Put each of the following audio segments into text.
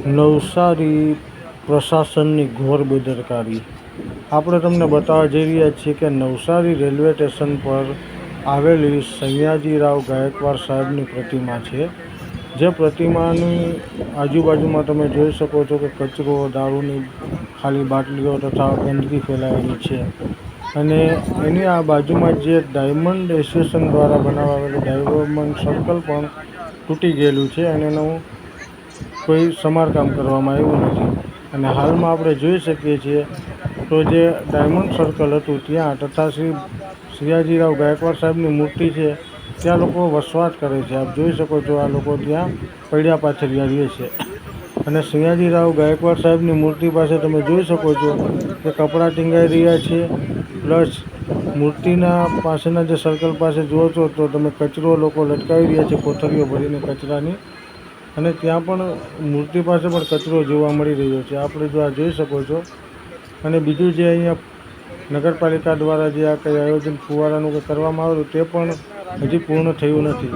નવસારી પ્રશાસનની ઘોર બેદરકારી. આપણે તમને બતાવવા જઈ રહ્યા છીએ કે નવસારી રેલવે સ્ટેશન પર આવેલી સયાજીરાવ ગાયકવાડ સાહેબની પ્રતિમા છે. જે પ્રતિમાની આજુબાજુમાં તમે જોઈ શકો છો કે કચરો, દારૂની ખાલી બાટલીઓ તથા ગંદકી ફેલાયેલી છે. અને એની આ બાજુમાં જે ડાયમંડ એસોસિએશન દ્વારા બનાવાયેલું ડાયમંડ સર્કલ પણ તૂટી ગયેલું છે અને એનું કોઈ સમારકામ કરવામાં આવ્યું નથી. અને હાલમાં આપણે જોઈ શકીએ છીએ તો જે ડાયમંડ સર્કલ હતું ત્યાં તથા શ્રી સયાજીરાવ ગાયકવાડ સાહેબની મૂર્તિ છે ત્યાં લોકો વસવાટ કરે છે. આપ જોઈ શકો છો આ લોકો ત્યાં પડ્યા પાથર્યા રહે છે. અને સયાજીરાવ ગાયકવાડ સાહેબની મૂર્તિ પાસે તમે જોઈ શકો છો કે કપડાં ટીંગાઈ રહ્યા છે. પ્લસ મૂર્તિના પાસેના જે સર્કલ પાસે જુઓ છો તો તમે કચરો લોકો લટકાવી રહ્યા છે, કોથળીઓ ભરીને કચરાની. અને ત્યાં પણ મૂર્તિ પાસે પણ કચરો જોવા મળી રહ્યો છે, આપણે જો આ જોઈ શકો છો. અને બીજું જે અહીંયા નગરપાલિકા દ્વારા જે આ કંઈ આયોજન ફુવારાનું કંઈ કરવામાં આવેલું તે પણ હજી પૂર્ણ થયું નથી.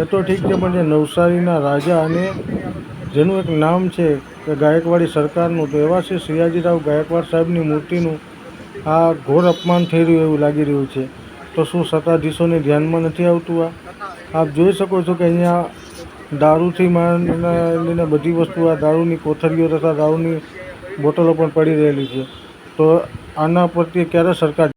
એ તો ઠીક છે, પણ જે નવસારીના રાજા અને જેનું એક નામ છે કે ગાયકવાડી સરકારનું, તો એવા શ્રી સયાજીરાવ ગાયકવાડ સાહેબની મૂર્તિનું આ ઘોર અપમાન થઈ રહ્યું એવું લાગી રહ્યું છે. તો શું સત્તાધીશોને ધ્યાનમાં નથી આવતું? આપ જોઈ શકો છો કે અહીંયા દારૂથી માંડીને બધી વસ્તુ, આ દારૂની કોથળીઓ તથા દારૂની બોટલો પણ પડી રહેલી છે. તો આના પ્રત્યે ક્યારે સરકાર